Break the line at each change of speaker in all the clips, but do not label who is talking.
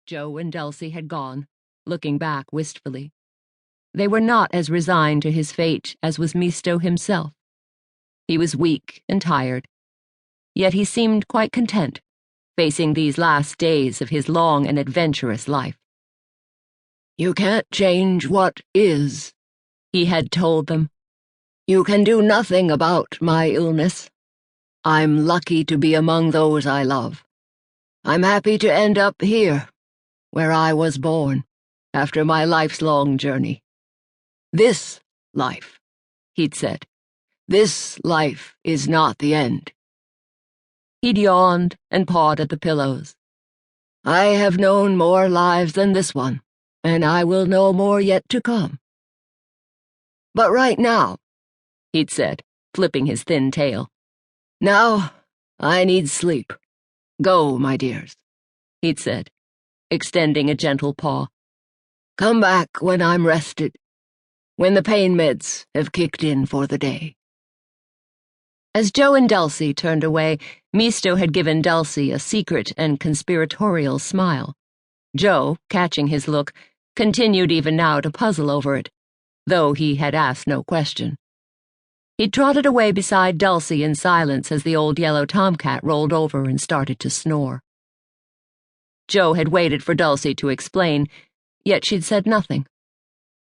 Joe and Dulcie had gone, looking back wistfully. They were not as resigned to his fate as was Misto himself. He was weak and tired, yet he seemed quite content, facing these last days of his long and adventurous life. "You can't change what is," he had told them. "You can do nothing about my illness. I'm lucky to be among those I love. I'm happy to end up here, where I was born, after my life's long journey. This life," he'd said, "this life is not the end." He'd yawned and pawed at the pillows. "I have known more lives than this one, and I will know more yet to come. But right now," he'd said, flipping his thin tail, "now I need sleep. Go, my dears," he'd said, extending a gentle paw. "Come back when I'm rested, when the pain meds have kicked in for the day." As Joe and Dulcie turned away, Misto had given Dulcie a secret and conspiratorial smile. Joe, catching his look, continued even now to puzzle over it, though he had asked no question. He trotted away beside Dulcie in silence as the old yellow tomcat rolled over and started to snore. Joe had waited for Dulcie to explain, yet she'd said nothing.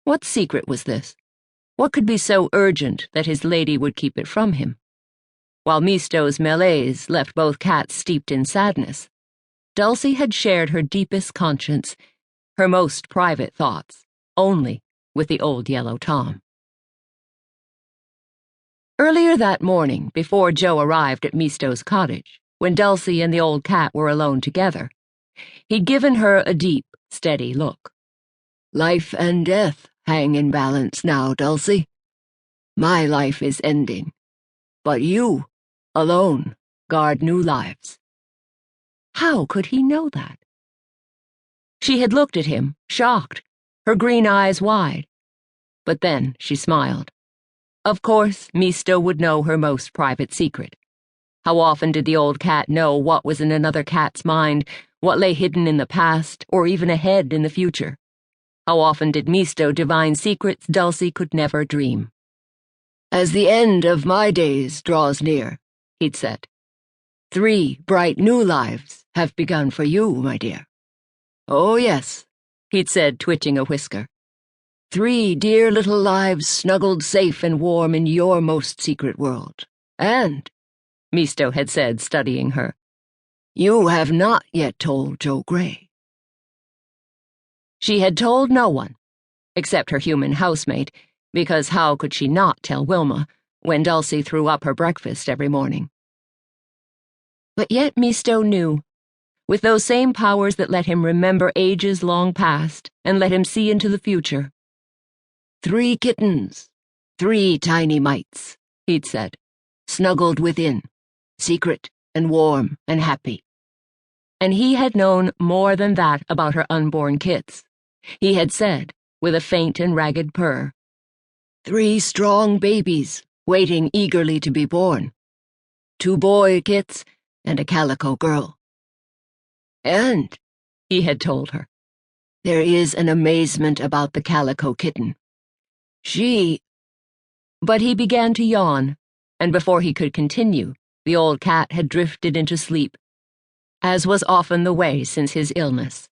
What secret was this? What could be so urgent that his lady would keep it from him? While Misto's malaise left both cats steeped in sadness, Dulcie had shared her deepest conscience, her most private thoughts, only with the old yellow Tom. Earlier that morning, before Joe arrived at Misto's cottage, when Dulcie and the old cat were alone together, he'd given her a deep, steady look. "Life and death hang in balance now, Dulcie. My life is ending, but you, alone, guard new lives." How could he know that? She had looked at him, shocked, her green eyes wide. But then she smiled. Of course, Misto would know her most private secret. How often did the old cat know what was in another cat's mind, what lay hidden in the past, or even ahead in the future? How often did Misto divine secrets Dulcie could never dream? "As the end of my days draws near," he'd said, "3 bright new lives have begun for you, my dear. Oh, yes," he'd said, twitching a whisker. 3 dear little lives snuggled safe and warm in your most secret world. And," Misto had said, studying her, "you have not yet told Joe Grey." She had told no one, except her human housemate, because how could she not tell Wilma when Dulcie threw up her breakfast every morning? But yet Misto knew, with those same powers that let him remember ages long past and let him see into the future. 3 kittens, 3 tiny mites, he'd said, snuggled within, secret and warm and happy. And he had known more than that about her unborn kits. He had said, with a faint and ragged purr, 3 strong babies waiting eagerly to be born. 2 boy kits and a calico girl. And, he had told her, there is an amazement about the calico kitten. But he began to yawn, and before he could continue, the old cat had drifted into sleep, as was often the way since his illness.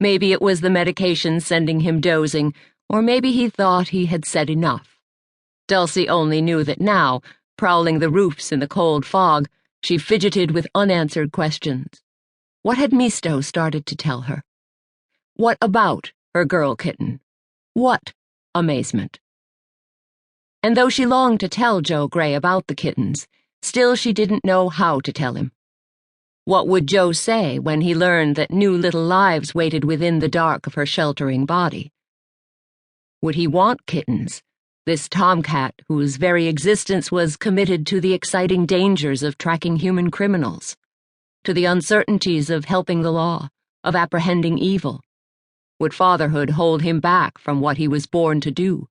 Maybe it was the medication sending him dozing, or maybe he thought he had said enough. Dulcie only knew that now, prowling the roofs in the cold fog, she fidgeted with unanswered questions. What had Misto started to tell her? What about her girl kitten? What amazement? And though she longed to tell Joe Grey about the kittens, still she didn't know how to tell him. What would Joe say when he learned that new little lives waited within the dark of her sheltering body? Would he want kittens, this tomcat whose very existence was committed to the exciting dangers of tracking human criminals, to the uncertainties of helping the law, of apprehending evil? Would fatherhood hold him back from what he was born to do?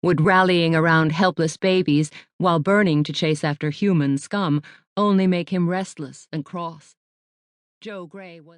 Would rallying around helpless babies while burning to chase after human scum only make him restless and cross? Joe Grey was